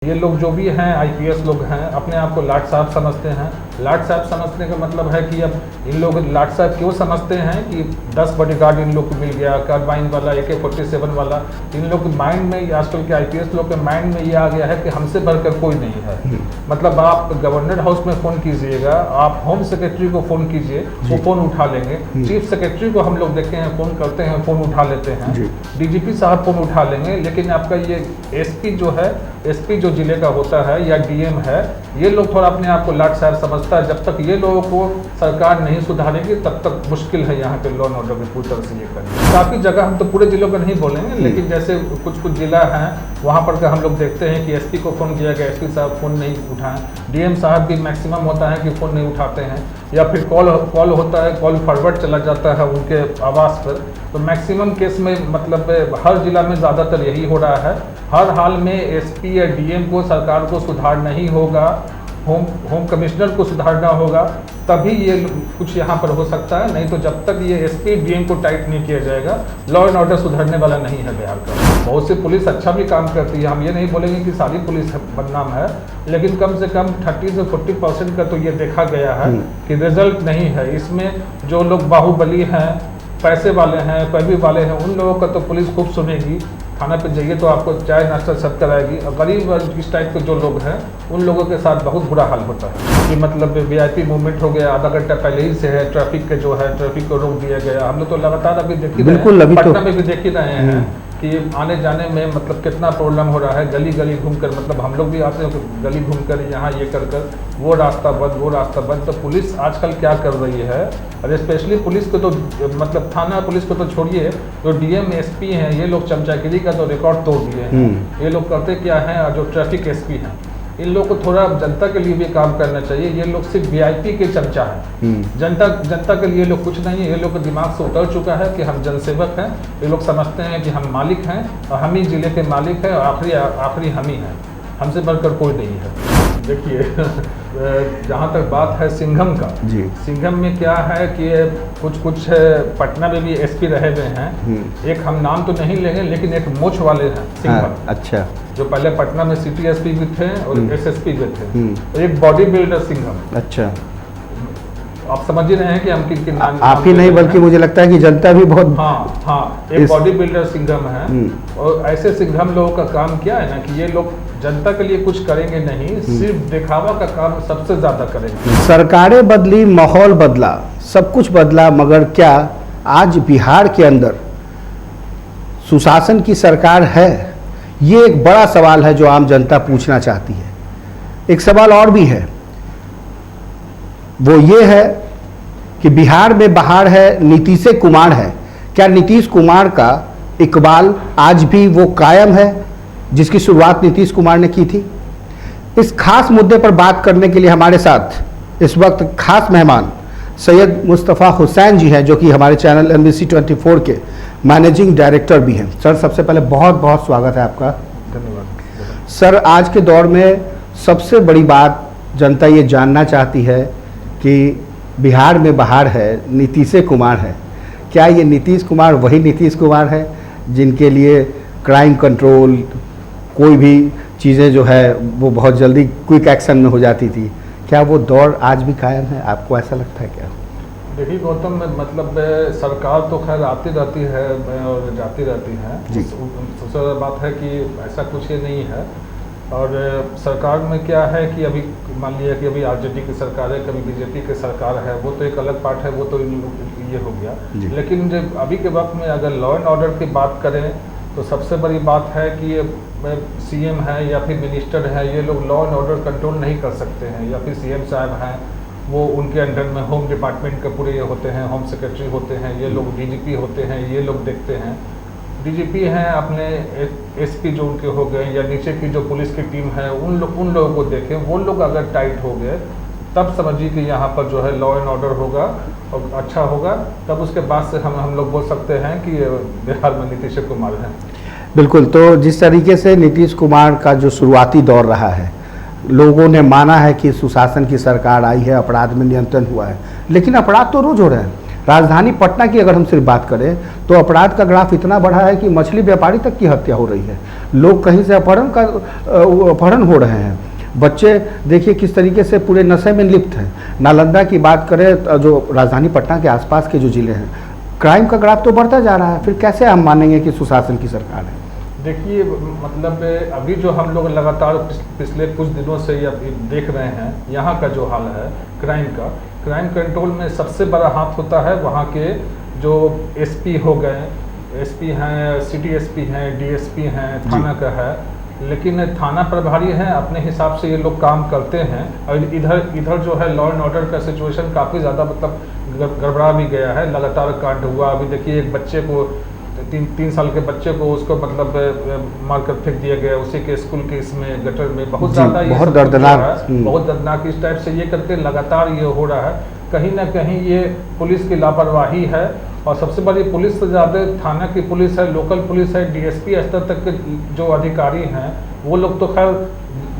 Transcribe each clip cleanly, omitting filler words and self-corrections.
ये लोग जो भी हैं आईपीएस लोग हैं अपने आप को लाट साहब समझते हैं। लाट साहब समझने का मतलब है कि अब इन लोग लाट साहब क्यों समझते हैं कि 10 बॉडीगार्ड इन लोग को मिल गया, कार्बाइन वाला, AK-47 वाला। इन लोग के माइंड में, आजकल के आईपीएस लोग के माइंड में ये आ गया है कि हमसे बढ़कर कोई नहीं है। मतलब आप गवर्नर हाउस में फ़ोन कीजिएगा, आप होम सेक्रेटरी को फ़ोन कीजिए, वो फ़ोन उठा लेंगे। चीफ सेक्रेटरी को हम लोग देखे हैं फ़ोन करते हैं, फ़ोन उठा लेते हैं। DGP साहब फ़ोन उठा लेंगे, लेकिन आपका ये SP जो है, SP जो जिले का होता है या DM है, ये लोग थोड़ा अपने आप को लाट साहब समझता है। जब तक ये लोगों को सरकार नहीं सुधारेगी तब तक मुश्किल है यहाँ के लॉ एंड ऑर्डर की पूरी तरह से ये करना। काफ़ी जगह, हम तो पूरे जिलों का नहीं बोलेंगे, लेकिन जैसे कुछ जिला हैं वहाँ पर हम लोग देखते हैं कि SP को फ़ोन किया गया, SP साहब फ़ोन नहीं उठाएं। DM साहब भी मैक्सिमम होता है कि फ़ोन नहीं उठाते हैं, या फिर कॉल होता है, कॉल फॉरवर्ड चला जाता है उनके आवाज़ पर। तो मैक्सिमम केस में मतलब हर जिला में ज़्यादातर यही हो रहा है। हर हाल में SP या DM को, सरकार को सुधारना ही होगा, होम कमिश्नर को सुधारना होगा, तभी ये कुछ यहाँ पर हो सकता है। नहीं तो जब तक ये SP DM को टाइट नहीं किया जाएगा, लॉ एंड ऑर्डर सुधरने वाला नहीं है बिहार का। बहुत सी पुलिस अच्छा भी काम करती है, हम ये नहीं बोलेंगे कि सारी पुलिस बदनाम है, लेकिन कम से कम 30 से 40% का तो ये देखा गया है कि रिजल्ट नहीं है। इसमें जो लोग बाहुबली हैं, पैसे वाले हैं, पैवी वाले हैं, उन लोगों का तो पुलिस खूब सुनेगी। थाना पे जाइए तो आपको चाय नाश्ता सब कराएगी। और गरीब इस टाइप के जो लोग हैं उन लोगों के साथ बहुत बुरा हाल होता है कि मतलब VIP मूवमेंट हो गया, आधा घंटा पहले ही से है, ट्रैफिक के जो है, ट्रैफिक को रोक दिया गया। हम लोग तो लगातार अभी देख ही रहे हैं, पटना में भी देख ही रहे हैं कि आने जाने में मतलब कितना प्रॉब्लम हो रहा है। गली गली घूमकर, मतलब हम लोग भी आते हैं गली घूमकर, यहाँ ये कर वो रास्ता बंद, वो रास्ता बंद। तो पुलिस आजकल क्या कर रही है, और स्पेशली पुलिस को तो मतलब थाना पुलिस को तो छोड़िए, जो DM SP हैं ये लोग चमचागिरी का तो रिकॉर्ड तोड़ दिए हैं। ये लोग करते क्या हैं, और जो ट्रैफिक SP हैं इन लोग को थोड़ा जनता के लिए भी काम करना चाहिए। ये लोग सिर्फ VIP के चमचा हैं, जनता के लिए लोग कुछ नहीं है। ये लोग के दिमाग से उतर चुका है कि हम जनसेवक हैं। ये लोग समझते हैं कि हम मालिक हैं और हम ही जिले के मालिक हैं, और आखिरी हम ही हैं, हमसे बढ़कर कोई नहीं है। देखिए जहाँ तक बात है सिंघम का, सिंघम में क्या है कि कुछ पटना में भी SP रहे हुए हैं। एक हम नाम तो नहीं लेंगे, लेकिन एक मोछ वाले हैं सिंघम। अच्छा, जो पहले पटना में सिटी SP भी थे और SSP भी थे। एक बॉडी बिल्डर सिंघम। अच्छा, आप समझ ही रहे हैं कि हम किन नाम, आप ही नहीं बल्कि मुझे लगता है कि जनता भी बहुत। हाँ, एक बॉडी बिल्डर सिंघम है। और ऐसे सिंघम लोगों का काम क्या है ना कि ये लोग जनता के लिए कुछ करेंगे नहीं, सिर्फ दिखावा का काम सबसे ज्यादा करेंगे। सरकारें बदली, माहौल बदला, सब कुछ बदला, मगर क्या आज बिहार के अंदर सुशासन की सरकार है? ये एक बड़ा सवाल है जो आम जनता पूछना चाहती है। एक सवाल और भी है, वो ये है कि बिहार में बाहर है, नीतीश कुमार है। क्या नीतीश कुमार का इकबाल आज भी वो कायम है जिसकी शुरुआत नीतीश कुमार ने की थी? इस खास मुद्दे पर बात करने के लिए हमारे साथ इस वक्त खास मेहमान सैयद मुस्तफ़ा हुसैन जी हैं, जो कि हमारे चैनल NBC 24 के मैनेजिंग डायरेक्टर भी हैं। सर, सबसे पहले बहुत बहुत स्वागत है आपका। धन्यवाद। सर, आज के दौर में सबसे बड़ी बात जनता ये जानना चाहती है कि बिहार में बाहर है, नीतीश कुमार है। क्या ये नीतीश कुमार वही नीतीश कुमार है जिनके लिए क्राइम कंट्रोल, कोई भी चीज़ें जो है वो बहुत जल्दी क्विक एक्शन में हो जाती थी? क्या वो दौर आज भी कायम है? आपको ऐसा लगता है क्या? देखिए गौतम, मतलब सरकार तो खैर आती रहती है और जाती रहती है। सबसे ज़्यादा बात है कि ऐसा कुछ ये नहीं है। और सरकार में क्या है कि अभी मान लिया कि अभी RJD की सरकार है, कभी BJP की सरकार है, वो तो एक अलग पार्ट है, वो तो ये हो गया। लेकिन जब अभी के वक्त में अगर लॉ एंड ऑर्डर की बात करें तो सबसे बड़ी बात है कि CM है या फिर मिनिस्टर है, ये लोग लॉ एंड ऑर्डर कंट्रोल नहीं कर सकते हैं। या फिर CM साहब हैं, वो उनके अंडर में होम डिपार्टमेंट के पूरे ये होते हैं, होम सेक्रेटरी होते हैं, ये लोग DGP होते हैं, ये लोग देखते हैं। DGP हैं अपने SP जो उनके हो गए, या नीचे की जो पुलिस की टीम है उन लोगों को देखें। वो लोग अगर टाइट हो गए तब समझिए कि यहाँ पर जो है लॉ एंड ऑर्डर होगा और अच्छा होगा। तब उसके बाद से हम लोग बोल सकते हैं कि बिहार में नीतीश कुमार हैं। बिल्कुल। तो जिस तरीके से नीतीश कुमार का जो शुरुआती दौर रहा है, लोगों ने माना है कि सुशासन की सरकार आई है, अपराध में नियंत्रण हुआ है, लेकिन अपराध तो रोज हो रहे हैं। राजधानी पटना की अगर हम सिर्फ बात करें तो अपराध का ग्राफ इतना बढ़ा है कि मछली व्यापारी तक की हत्या हो रही है। लोग कहीं से अपहरण हो रहे हैं। बच्चे देखिए किस तरीके से पूरे नशे में लिप्त हैं। नालंदा की बात करें, जो राजधानी पटना के आसपास के जो ज़िले हैं, क्राइम का ग्राफ तो बढ़ता जा रहा है। फिर कैसे हम मानेंगे कि सुशासन की सरकार है? देखिए, मतलब अभी जो हम लोग लगातार पिछले कुछ दिनों से अभी देख रहे हैं, यहाँ का जो हाल है क्राइम कंट्रोल में सबसे बड़ा हाथ होता है वहाँ के जो एसपी हो गए, एसपी हैं, सिटी एसपी हैं, डीएसपी हैं, थाना का है, लेकिन थाना प्रभारी हैं, अपने हिसाब से ये लोग काम करते हैं। और इधर जो है लॉ एंड ऑर्डर का सिचुएशन काफ़ी ज़्यादा मतलब गड़बड़ा भी गया है। लगातार कांड हुआ। अभी देखिए एक बच्चे को, तीन साल के बच्चे को उसको मतलब मार कर फेंक दिया गया उसी के स्कूल के इसमें गटर में। बहुत ज़्यादा बहुत दर्दनाक, बहुत दर्दनाक इस टाइप से ये करके लगातार ये हो रहा है। कहीं ना कहीं ये पुलिस की लापरवाही है। और सबसे बड़ी पुलिस से ज़्यादा थाना की पुलिस है, लोकल पुलिस है, डीएसपी स्तर तक के जो अधिकारी हैं वो लोग तो खैर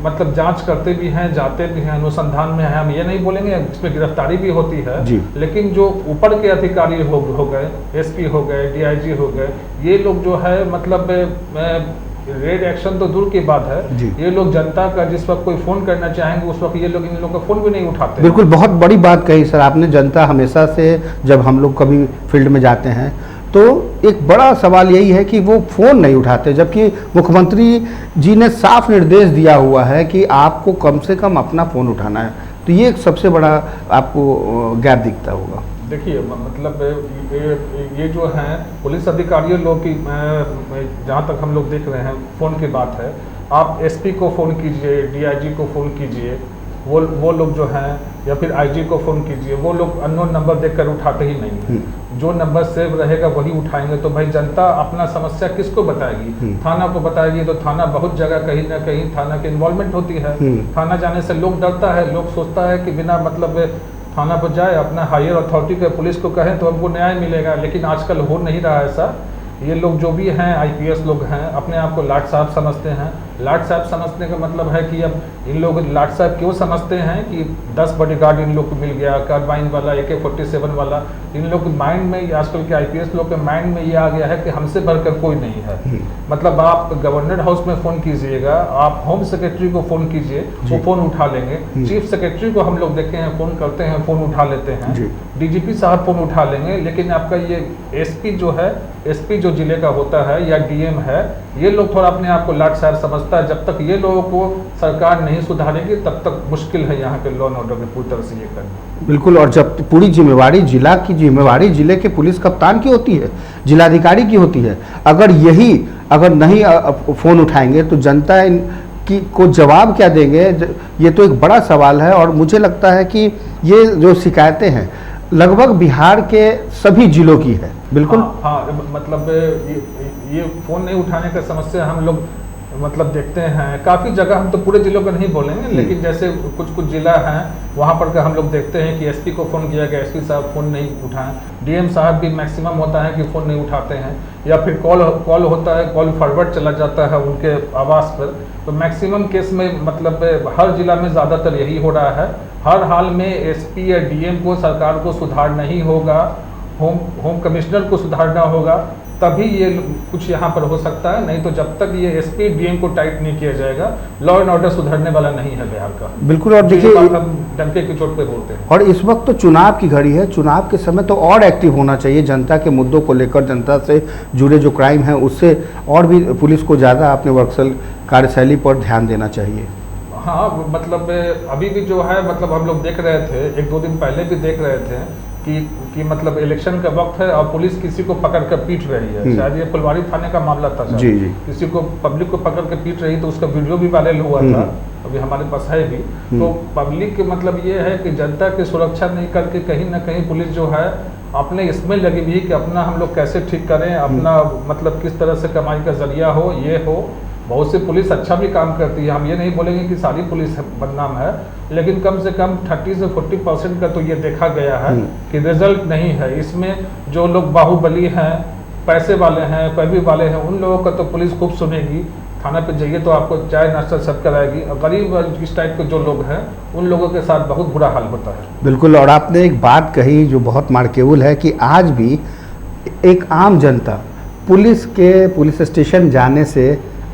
मतलब जांच करते भी हैं, जाते भी हैं, अनुसंधान में है। हम ये नहीं बोलेंगे, इसमें गिरफ्तारी भी होती है, लेकिन जो ऊपर के अधिकारी हो गए, एसपी हो गए, डीआईजी हो गए, ये लोग जो है मतलब रेड एक्शन तो दूर की बात है, ये लोग जनता का जिस वक्त कोई फ़ोन करना चाहेंगे उस वक्त ये लोग इन लोगों का फ़ोन भी नहीं उठाते। बिल्कुल, बहुत बड़ी बात कही सर आपने। जनता हमेशा से, जब हम लोग कभी फील्ड में जाते हैं तो एक बड़ा सवाल यही है कि वो फ़ोन नहीं उठाते, जबकि मुख्यमंत्री जी ने साफ निर्देश दिया हुआ है कि आपको कम से कम अपना फ़ोन उठाना है। तो ये एक सबसे बड़ा आपको गैप दिखता होगा। देखिए, मतलब ये जो हैं पुलिस अधिकारियों लोग की, जहाँ तक हम लोग देख रहे हैं, फ़ोन की बात है, आप एसपी को फ़ोन कीजिए, डीआईजी को फ़ोन कीजिए, वो लोग जो हैं, या फिर आईजी को फ़ोन कीजिए, वो लोग अननोन नंबर देखकर उठाते ही नहीं हैं। जो नंबर सेव रहेगा वही उठाएंगे। तो भाई जनता अपना समस्या किसको बताएगी? थाना को बताएगी। तो थाना बहुत जगह कहीं ना कहीं थाना की इन्वॉल्वमेंट होती है। थाना जाने से लोग डरता है, लोग सोचता है कि बिना मतलब थाना पर जाए, अपना हायर अथॉरिटी के पुलिस को कहें तो हमको न्याय मिलेगा। लेकिन आजकल हो नहीं रहा ऐसा। ये लोग जो भी हैं, आईपीएस लोग हैं, अपने आप को लाट साहब समझते हैं। लाट साहब समझने का मतलब है कि अब इन लोग लाट साहब क्यों समझते हैं कि 10 बॉडीगार्ड इन लोग को मिल गया, कार्बाइन वाला, AK-47 वाला। इन लोग के माइंड में, आजकल के आईपीएस लोग के माइंड में ये आ गया है कि हमसे बढ़कर कोई नहीं है। मतलब आप गवर्नर हाउस में फ़ोन कीजिएगा, आप होम सेक्रेटरी को फ़ोन कीजिए, वो फ़ोन उठा लेंगे। चीफ सेक्रेटरी को हम लोग देखे हैं, फ़ोन करते हैं, फ़ोन उठा लेते हैं। डीजीपी साहब फ़ोन उठा लेंगे। लेकिन आपका ये एसपी जो है, एसपी जो जिले का होता है या डीएम है, ये लोग थोड़ा अपने आप को लाट साहब समझता है। जब तक ये लोगों को सरकार नहीं सुधारेगी तब तक मुश्किल है यहाँ के लॉ एंड ऑर्डर में पूरी तरह से ये करना। बिल्कुल। और जब पूरी जिम्मेवारी जिला की जिम्मेवारी जिले के पुलिस कप्तान की होती है, जिलाधिकारी की होती है, अगर नहीं फ़ोन उठाएंगे तो जनता की को जवाब क्या देंगे? ये तो एक बड़ा सवाल है। और मुझे लगता है कि ये जो शिकायतें हैं लगभग बिहार के सभी जिलों की है। बिल्कुल। हाँ, मतलब ये फ़ोन नहीं उठाने का समस्या हम लोग मतलब देखते हैं काफ़ी जगह। हम तो पूरे जिलों का नहीं बोलेंगे, लेकिन जैसे कुछ ज़िला हैं वहाँ पर का हम लोग देखते हैं कि एसपी को फ़ोन किया गया, एसपी साहब फ़ोन नहीं उठाएं। डीएम साहब भी मैक्सिमम होता है कि फ़ोन नहीं उठाते हैं, या फिर कॉल होता है, कॉल फॉरवर्ड चला जाता है उनके आवास पर। तो मैक्सिमम केस में मतलब हर जिला में ज़्यादातर यही हो रहा है। हर हाल में एसपी या डीएम को, सरकार को सुधारना ही होगा, होम कमिश्नर को सुधारना होगा, तभी ये कुछ यहाँ पर हो सकता है। नहीं तो जब तक ये एसपी डीएम को टाइट नहीं किया जाएगा, लॉ एंड ऑर्डर सुधरने वाला नहीं है बिहार का। बिल्कुल। और देखिए, हम डंके की चोट पे बोलते हैं। और इस वक्त तो चुनाव की घड़ी है। चुनाव के समय तो और एक्टिव होना चाहिए। जनता के मुद्दों को लेकर, जनता से जुड़े जो क्राइम है उससे और भी पुलिस को ज़्यादा अपने वर्कशैल कार्यशैली पर ध्यान देना चाहिए। हाँ, मतलब अभी भी जो है, मतलब हम लोग देख रहे थे, 1-2 दिन पहले भी देख रहे थे कि मतलब इलेक्शन का वक्त है और पुलिस किसी को पकड़ कर पीट रही है। शायद ये फुलवारी थाने का मामला था। जी। किसी को, पब्लिक को पकड़ कर पीट रही, तो उसका वीडियो भी वायरल हुआ था, अभी हमारे पास है भी। तो पब्लिक के मतलब ये है कि जनता की सुरक्षा नहीं करके कहीं ना कहीं पुलिस जो है अपने इसमें लगी हुई कि अपना हम लोग कैसे ठीक करें, अपना मतलब किस तरह से कमाई का जरिया हो, ये हो। बहुत सी पुलिस अच्छा भी काम करती है, हम ये नहीं बोलेंगे कि सारी पुलिस बदनाम है, लेकिन कम से कम 30 से 40% का तो ये देखा गया है कि रिजल्ट नहीं है। इसमें जो लोग बाहुबली हैं, पैसे वाले हैं, पैरवी वाले हैं, उन लोगों का तो पुलिस खूब सुनेगी। थाना पे जाइए तो आपको चाय नाश्ता सब कराएगी। और गरीब इस टाइप के जो लोग हैं उन लोगों के साथ बहुत बुरा हाल होता है। बिल्कुल। और आपने एक बात कही जो बहुत मार्केबल है कि आज भी एक आम जनता पुलिस स्टेशन जाने से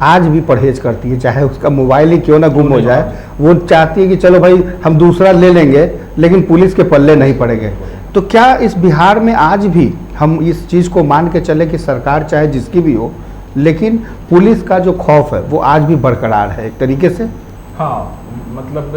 आज भी परहेज करती है, चाहे उसका मोबाइल ही क्यों ना गुम हो जाए, वो चाहती है कि चलो भाई हम दूसरा ले लेंगे लेकिन पुलिस के पल्ले नहीं पड़ेंगे। तो क्या इस बिहार में आज भी हम इस चीज़ को मान के चले कि सरकार चाहे जिसकी भी हो, लेकिन पुलिस का जो खौफ है वो आज भी बरकरार है एक तरीके से? हाँ, मतलब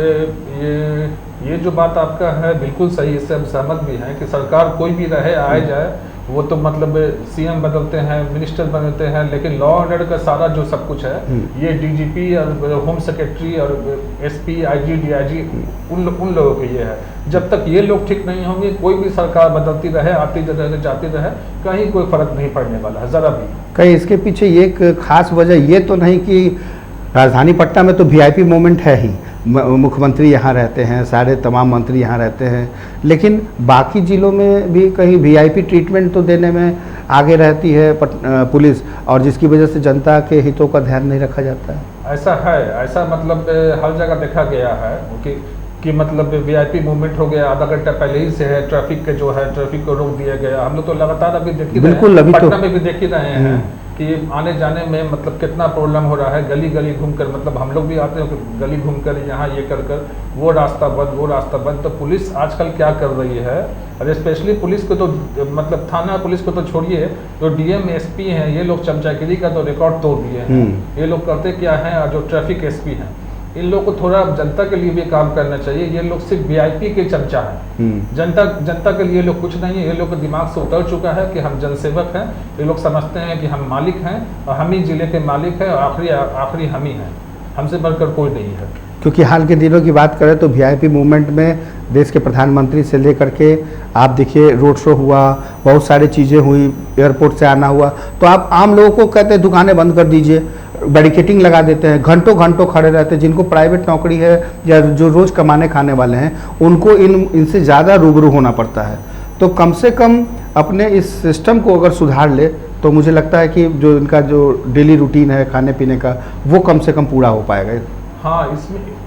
ये जो बात आपका है बिल्कुल सही, इससे हम सहमत भी हैं कि सरकार कोई भी रहे आए जाए, वो तो मतलब सीएम बदलते हैं, मिनिस्टर बदलते हैं, लेकिन लॉ एंड ऑर्डर का सारा जो सब कुछ है ये डीजीपी और होम सेक्रेटरी और एसपी, आईजी, डीआईजी उन लोगों के ये है। जब तक ये लोग ठीक नहीं होंगे, कोई भी सरकार बदलती रहे, आती रहे, जाती रहे, कहीं कोई फर्क नहीं पड़ने वाला है ज़रा भी। कहीं इसके पीछे ये एक खास वजह ये तो नहीं कि राजधानी पटना में तो वीआईपी मोमेंट है ही, मुख्यमंत्री यहाँ रहते हैं, सारे तमाम मंत्री यहाँ रहते हैं, लेकिन बाकी ज़िलों में भी कहीं वीआईपी ट्रीटमेंट तो देने में आगे रहती है पुलिस, और जिसकी वजह से जनता के हितों का ध्यान नहीं रखा जाता है। ऐसा है, ऐसा मतलब हर जगह देखा गया है कि मतलब वीआईपी मूवमेंट हो गया, आधा घंटा पहले ही से है, ट्रैफिक के जो है ट्रैफिक को रोक दिया गया। हम लोग तो लगातार अभी देख ही रहे हैं, पटना में भी देख ही रहे हैं कि आने जाने में मतलब कितना प्रॉब्लम हो रहा है। गली गली घूमकर, मतलब हम लोग भी आते हैं गली घूमकर यहाँ ये कर वो रास्ता बंद। तो पुलिस आजकल क्या कर रही है, और स्पेशली पुलिस को तो मतलब थाना पुलिस को तो छोड़िए, जो डीएम एसपी हैं ये लोग चमचागिरी का तो रिकॉर्ड तोड़ दिए हैं। ये लोग करते क्या हैं, और जो ट्रैफिक एसपी हैं इन लोग को थोड़ा जनता के लिए भी काम करना चाहिए। ये लोग सिर्फ वीआईपी के चमचा हैं, जनता के लिए लोग कुछ नहीं है। ये लोग के दिमाग से उतर चुका है कि हम जनसेवक हैं। ये लोग समझते हैं कि हम मालिक हैं और हम ही जिले के मालिक हैं, और आखिरी हम ही हैं, हमसे बढ़कर कोई नहीं है। क्योंकि हाल के दिनों की बात करें तो वीआईपी मूवमेंट में देश के प्रधानमंत्री से लेकर के आप देखिए रोड शो हुआ, बहुत सारी चीज़ें हुई, एयरपोर्ट से आना हुआ, तो आप आम लोगों को कहते हैं दुकानें बंद कर दीजिए, बैरिकेटिंग लगा देते हैं, घंटों घंटों खड़े रहते हैं। जिनको प्राइवेट नौकरी है या जो रोज़ कमाने खाने वाले हैं उनको इनसे ज़्यादा रूबरू होना पड़ता है। तो कम से कम अपने इस सिस्टम को अगर सुधार ले तो मुझे लगता है कि जो इनका जो डेली रूटीन है खाने पीने का वो कम से कम पूरा हो पाएगा। हाँ,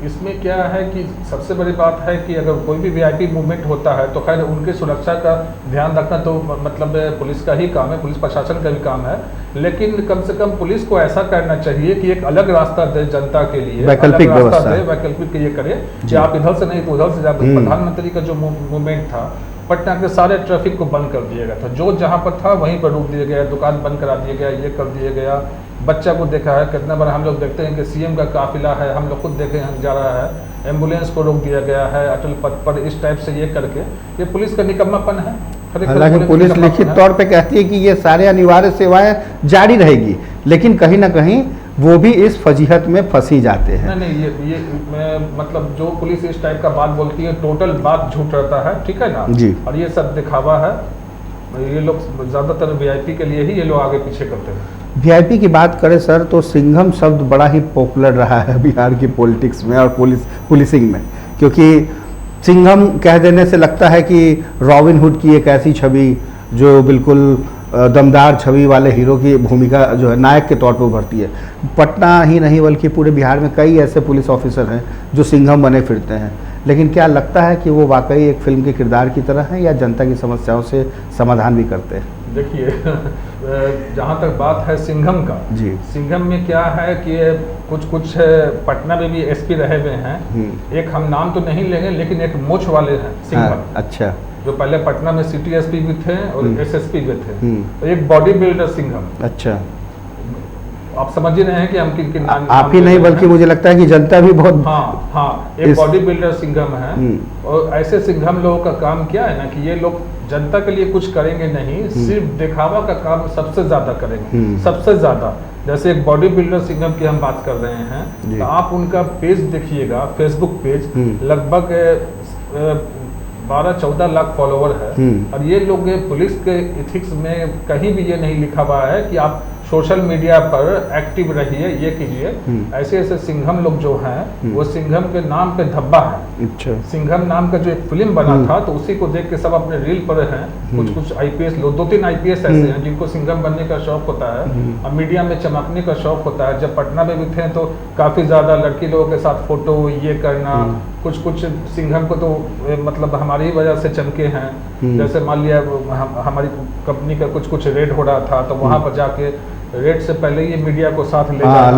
इसमें क्या है कि सबसे बड़ी बात है कि अगर कोई भी वीआईपी मूवमेंट होता है तो खैर उनकी सुरक्षा का ध्यान रखना तो मतलब पुलिस का ही काम है, पुलिस प्रशासन का भी काम है। लेकिन कम से कम पुलिस को ऐसा करना चाहिए कि एक अलग रास्ता दे जनता के लिए, वैकल्पिक व्यवस्था, वैकल्पिक ये करे कि आप इधर से नहीं तो उधर से जाए। प्रधानमंत्री का जो मूवमेंट था, पटना के सारे ट्रैफिक को बंद कर दिया गया था, जो जहाँ पर था वहीं पर रोक दिया गया, दुकान बंद करा दिया गया, ये कर दिया गया। बच्चा को देखा है कितना बार हम लोग देखते हैं कि सीएम का काफिला है, हम लोग खुद देखे हैं जा रहा है, एम्बुलेंस को रोक दिया गया है अटल पथ पर। इस टाइप से ये करके ये पुलिस का निकम्मापन है। हालांकि पुलिस लिखित तौर पे कहती है कि ये सारे अनिवार्य सेवाएं जारी रहेगी, लेकिन कहीं ना कहीं वो भी इस फजीहत में फंसी जाते हैं। नहीं, ये मतलब जो पुलिस इस टाइप का बात बोलती है टोटल बात झूठ रहता है, ठीक है ना जी। और ये सब दिखावा है, ये लोग ज़्यादातर वीआईपी के लिए ही ये लोग आगे पीछे करते हैं। वीआईपी की बात करें सर तो सिंघम शब्द बड़ा ही पॉपुलर रहा है बिहार की पॉलिटिक्स में और पुलिसिंग में, क्योंकि सिंघम कह देने से लगता है कि रॉबिन हुड की एक ऐसी छवि जो बिल्कुल दमदार छवि वाले हीरो की भूमिका जो है नायक के तौर पर उभरती है। पटना ही नहीं बल्कि पूरे बिहार में कई ऐसे पुलिस ऑफिसर हैं जो सिंघम बने फिरते हैं, लेकिन क्या लगता है कि वो वाकई एक फिल्म के किरदार की तरह है या जनता की समस्याओं से समाधान भी करते हैं? देखिए, जहाँ तक बात है सिंघम का जी, सिंघम में क्या है कि कुछ पटना में भी एसपी रहे हुए हैं। एक हम नाम तो नहीं लेंगे लेकिन एक मोछ वाले हैं सिंघम। अच्छा, जो पहले पटना में सिटी एसपी भी थे और एसएसपी भी थे। तो एक बॉडी बिल्डर सिंघम। अच्छा, आप समझ ही रहे हैं कि हम किन नाम आप ही नहीं बल्कि मुझे लगता है कि जनता भी बहुत। हाँ, एक बॉडी बिल्डर सिंघम है। और ऐसे सिंघम लोगों का काम क्या है ना कि ये लोग जनता के लिए कुछ करेंगे नहीं, सिर्फ दिखावा का काम सबसे ज्यादा करेंगे, सबसे ज्यादा। जैसे एक बॉडी बिल्डर सिंघम की हम बात कर रहे हैं, तो आप उनका पेज देखिएगा, फेसबुक पेज, लगभग 12-14 लाख फॉलोवर है। और ये लोग पुलिस के इथिक्स में कहीं भी ये नहीं लिखा हुआ है कि आप सोशल मीडिया पर एक्टिव रहिए, ये कीजिए। ऐसे ऐसे सिंघम लोग जो हैं वो सिंघम के नाम पे धब्बा है। अच्छा, सिंघम नाम का जो एक फिल्म बना था तो उसी को देख के सब अपने रील पर हैं। कुछ आईपीएस लोग, 2-3 आईपीएस ऐसे हैं जिनको सिंघम बनने का शौक होता है और मीडिया में चमकने का शौक होता है। जब पटना में भी थे तो काफी ज्यादा लड़की लोगों के साथ फोटो ये करना, कुछ सिंघम को तो मतलब हमारी ही वजह से चमके हैं। जैसे मान लिया हमारी कंपनी का कुछ रेड हो रहा था तो वहां पर जाके रेड से पहले ये मीडिया को साथ ले हाँ, जाना,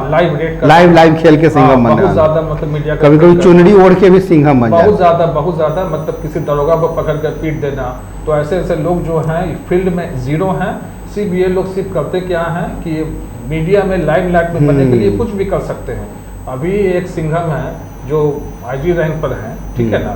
लाइव लाइव खेल के सिंघम बनने बहुत वाला। ज्यादा मतलब मीडिया कभी कभी चुनरी ओढ़ के भी सिंघम बन बहुत जाता ज्यादा मतलब किसी दरोगा को पकड़ कर पीट देना। तो ऐसे ऐसे लोग जो हैं फील्ड में जीरो हैं। सिर्फ ये लोग सिर्फ करते क्या हैं कि मीडिया में लाइमलाइट में बनने के लिए कुछ भी कर सकते हैं। अभी एक सिंघम है जो आईजी रैंक पर हैं, ठीक है ना,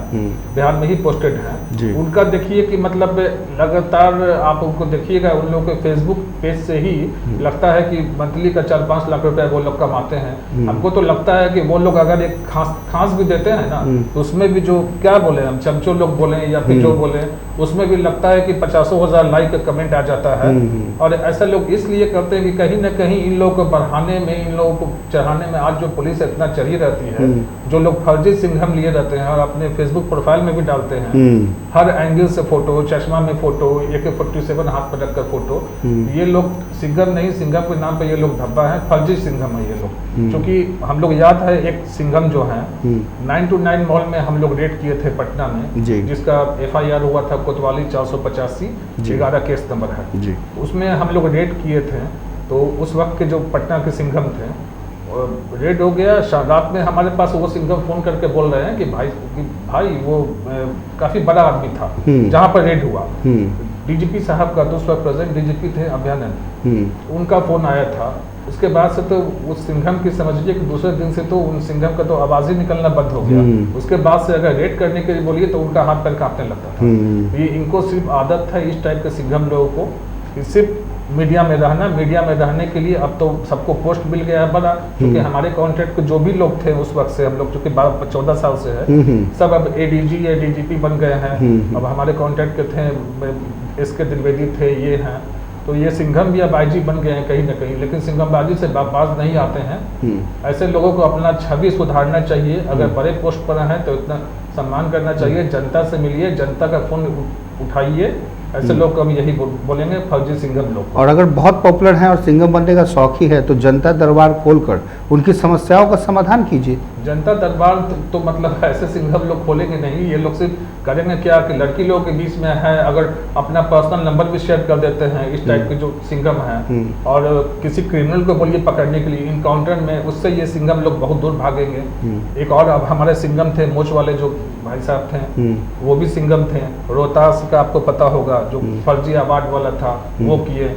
बिहार में ही पोस्टेड हैं। उनका देखिए कि मतलब लगातार आप उनको देखिएगा, उन लोगों के फेसबुक पेज से ही लगता है कि मंथली का 4-5 लाख रुपए वो लोग कमाते हैं। हमको तो लगता है कि वो लोग अगर एक खांस भी देते हैं ना, तो उसमें भी जो क्या बोले हम चमचो लोग बोले या फिर जो बोले, उसमें भी लगता है कि 50,000 लाइक कमेंट आ जाता है। और ऐसा लोग इसलिए करते हैं कि कहीं ना कहीं इन लोगों को बढ़ाने में, इन लोगों को चढ़ाने में, आज जो पुलिस इतना चढ़ी रहती है, जो लोग फर्जी सिंघम लिए रहते हैं और अपने फेसबुक प्रोफाइल में भी डालते हैं, हर एंगल से फोटो, चश्मा में फोटो, AK-47 हाथ पर रखकर फोटो, ये लोग सिंघम नहीं, सिंघम के नाम पे ये लोग धब्बा है, फर्जी सिंघम है ये लोग। क्योंकि हम लोग याद है एक सिंघम जो है 929 मॉल में हम लोग रेड किए थे पटना में, जिसका FIR हुआ था कोतवाली 485 11 केस नंबर है, उसमें हम लोग रेड किए थे। तो उस वक्त के जो पटना के सिंघम थे रेड हो गया, रात में हमारे पास वो सिंघम फोन करके बोल रहे हैं कि भाई वो काफी बड़ा आदमी था जहाँ पर रेड हुआ। DGP साहब का, तो उस वक्त प्रेजेंट DGP थे अभ्यानंद, उनका फोन आया था। उसके बाद से तो उस सिंघम की समझिए कि दूसरे दिन से तो उन सिंघम का तो आवाज ही निकलना बंद हो गया। उसके बाद से अगर रेड करने के लिए बोलिए तो उनका हाथ पैर कांपने लगता था। ये इनको सिर्फ आदत है इस टाइप के सिंघम लोगों को कि सिर्फ मीडिया में रहना, मीडिया में रहने के लिए अब तो सबको पोस्ट मिल गया है बड़ा, क्योंकि हमारे कॉन्ट्रैक्ट के जो भी लोग थे उस वक्त से, हम लोग चूंकि 14 साल से है, सब अब ADG या DGP बन गए हैं। अब हमारे कॉन्ट्रैक्ट के थे SK द्विवेदी थे, ये हैं, तो ये सिंघम भी अब IG बन गए हैं कहीं ना कहीं, लेकिन सिंघमबाजी से बाज नहीं आते हैं। ऐसे लोगों को अपना छवि सुधारना चाहिए। अगर बड़े पोस्ट पर हैं तो इतना सम्मान करना चाहिए, जनता से मिलिए, जनता का फोन उठाइए। ऐसे लोग कभी यही बोलेंगे फर्जी सिंघम लोग। और अगर बहुत पॉपुलर हैं और सिंघम बनने का शौकी है तो जनता दरबार खोलकर उनकी समस्याओं का समाधान कीजिए। जनता दरबार तो मतलब ऐसे सिंघम लोग खोलेंगे नहीं, ये लोग सिर्फ करेंगे क्या कि लड़की लोगों के बीच में है, अगर अपना पर्सनल नंबर भी शेयर कर देते हैं इस टाइप के जो सिंघम हैं, और किसी क्रिमिनल को बोलिए पकड़ने के लिए इनकाउंटर में, उससे ये सिंघम लोग बहुत दूर भागेंगे। एक और अब हमारे सिंघम थे मोच वाले जो भाई साहब थे, वो भी सिंघम थे। रोहतास का आपको पता होगा जो फर्जी अवार्ड वाला था, वो किए।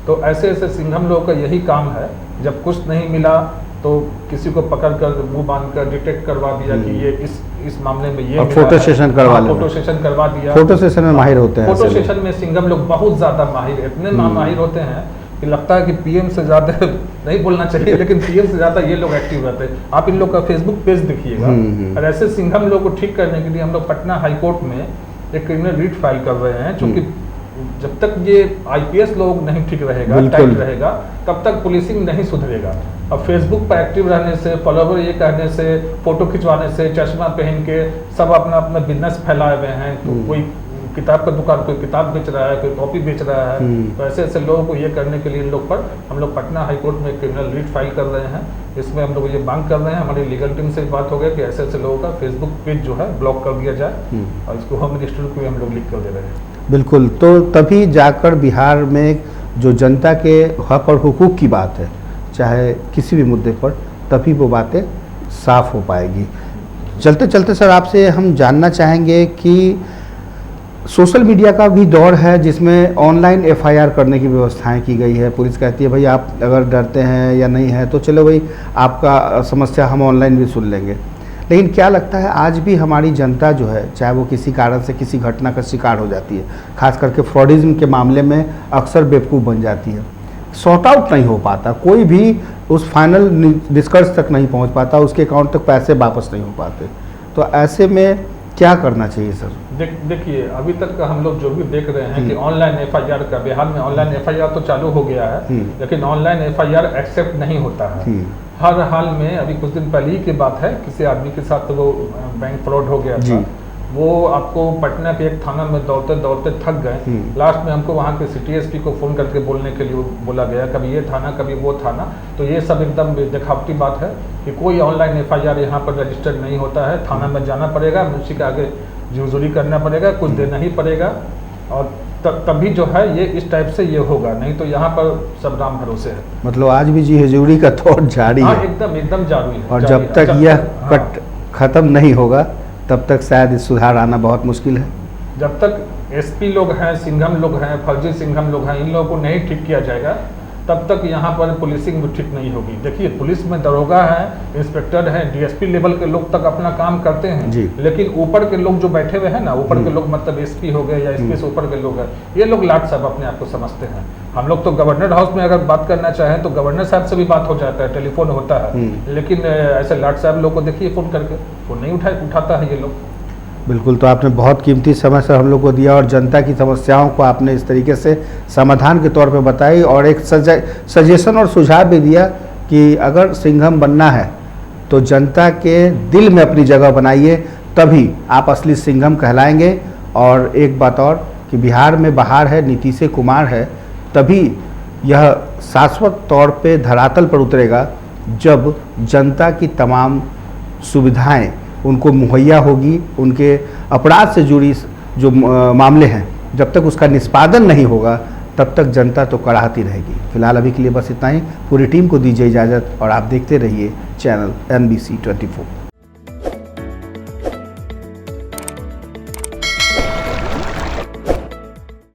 तो ऐसे ऐसे सिंघम लोगों का यही काम है, जब कुछ नहीं मिला तो किसी को पकड़ कर मुंह बांध कर डिटेक्ट करवा दिया कि ये इस मामले में ये फोटो सेशन करवा लिया, फोटो सेशन करवा दिया। फोटो सेशन में माहिर होते हैं, फोटो सेशन में सिंघम लोग बहुत ज्यादा माहिर, इतने माहिर होते हैं कि लगता है कि PM से ज्यादा नहीं बोलना चाहिए, लेकिन PM से ज्यादा ये लोग एक्टिव रहते हैं। आप इन लोग का फेसबुक पेज देखिएगा। और ऐसे सिंघम लोग को ठीक करने के लिए हम लोग पटना हाईकोर्ट में एक क्रिमिनल रिट फाइल कर रहे हैं, क्योंकि जब तक ये IPS लोग नहीं ठीक रहेगा, टाइट रहेगा, तब तक पुलिसिंग नहीं सुधरेगा। अब फेसबुक पर एक्टिव रहने से, फॉलोवर ये करने से, फोटो खिंचवाने से, चश्मा पहन के सब अपना अपना बिजनेस फैलाए हुए हैं। तो कोई किताब का दुकान, कोई किताब बेच रहा है, कोई कॉपी बेच रहा है। तो ऐसे ऐसे लोगों को ये करने के लिए इन लोग पर हम लोग पटना हाईकोर्ट में क्रिमिनल रिट फाइल कर रहे हैं। इसमें हम लोग ये मांग कर रहे हैं, हमारी लीगल टीम से बात हो गया कि ऐसे ऐसे लोगों का फेसबुक पेज जो है ब्लॉक कर दिया जाए, और इसको होम मिनिस्टर को भी हम लोग लिख कर दे रहे हैं। बिल्कुल, तो तभी जाकर बिहार में जो जनता के हक और हुकूक की बात है, चाहे किसी भी मुद्दे पर, तभी वो बातें साफ हो पाएगी। चलते चलते सर आपसे हम जानना चाहेंगे कि सोशल मीडिया का भी दौर है जिसमें ऑनलाइन FIR करने की व्यवस्थाएं की गई है। पुलिस कहती है भाई आप अगर डरते हैं या नहीं है तो चलो भाई आपका समस्या हम ऑनलाइन भी सुन लेंगे। लेकिन क्या लगता है आज भी हमारी जनता जो है, चाहे वो किसी कारण से किसी घटना का शिकार हो जाती है, खास करके फ्रॉडिज्म के मामले में अक्सर बेवकूफ़ बन जाती है, सॉर्ट आउट नहीं हो पाता, कोई भी उस फाइनल निष्कर्ष तक नहीं पहुंच पाता, उसके अकाउंट तक पैसे वापस नहीं हो पाते। तो ऐसे में क्या करना चाहिए सर? देखिए अभी तक का हम लोग जो भी देख रहे हैं कि ऑनलाइन FIR का, बिहार में ऑनलाइन FIR तो चालू हो गया है, लेकिन ऑनलाइन FIR एक्सेप्ट नहीं होता है। हर हाल में, अभी कुछ दिन पहले ही की बात है, किसी आदमी के साथ वो बैंक फ्रॉड हो गया था। वो आपको पटना के एक थाना में दौड़ते दौड़ते थक गए। लास्ट में हमको वहाँ के सिटी एसपी को फ़ोन करके बोलने के लिए बोला गया, कभी ये थाना कभी वो थाना। तो ये सब एकदम दिखावटी बात है कि कोई ऑनलाइन FIR यहाँ पर रजिस्टर्ड नहीं होता है। थाना में जाना पड़ेगा, मुंशी के आगे जुर्जरी करना पड़ेगा, कुछ देना ही पड़ेगा। और तभी जो है ये इस टाइप से ये होगा, नहीं तो यहाँ पर सब राम भरोसे है। मतलब आज भी जी हजूरी का दौर जारी हाँ, है, एकदम एकदम जारी है। और जारी जब है। तक यह हाँ, कट खत्म नहीं होगा तब तक शायद इस सुधार आना बहुत मुश्किल है। जब तक एसपी लोग हैं, सिंघम लोग हैं, फर्जी सिंघम लोग हैं, इन लोगों को नहीं ठीक किया जाएगा तब तक यहाँ पर पुलिसिंग भी ठीक नहीं होगी। देखिए, पुलिस में दरोगा है, इंस्पेक्टर है, डीएसपी लेवल के लोग तक अपना काम करते हैं जी। लेकिन ऊपर के लोग जो बैठे हुए हैं ना, ऊपर के लोग मतलब एसपी हो गए या एसपी से ऊपर के लोग हैं, ये लोग लाट साहब अपने आप को समझते हैं। हम लोग तो गवर्नर हाउस में अगर बात करना चाहें तो गवर्नर साहब से भी बात हो जाता है, टेलीफोन होता है, लेकिन ऐसे लाट साहब लोग को देखिए फ़ोन करके, फ़ोन नहीं उठाता है ये लोग। बिल्कुल, तो आपने बहुत कीमती समय सर हम लोग को दिया और जनता की समस्याओं को आपने इस तरीके से समाधान के तौर पे बताई और एक सजेशन और सुझाव भी दिया कि अगर सिंघम बनना है तो जनता के दिल में अपनी जगह बनाइए, तभी आप असली सिंघम कहलाएंगे। और एक बात और कि बिहार में बहार है, नीतीश कुमार है, तभी यह शाश्वत तौर पे धरातल पर उतरेगा जब जनता की तमाम सुविधाएं उनको मुहैया होगी। उनके अपराध से जुड़ी जो मामले हैं, जब तक उसका निष्पादन नहीं होगा तब तक जनता तो कड़ाहती रहेगी। फिलहाल अभी के लिए बस इतना ही। पूरी टीम को दीजिए इजाज़त और आप देखते रहिए चैनल NBC 24।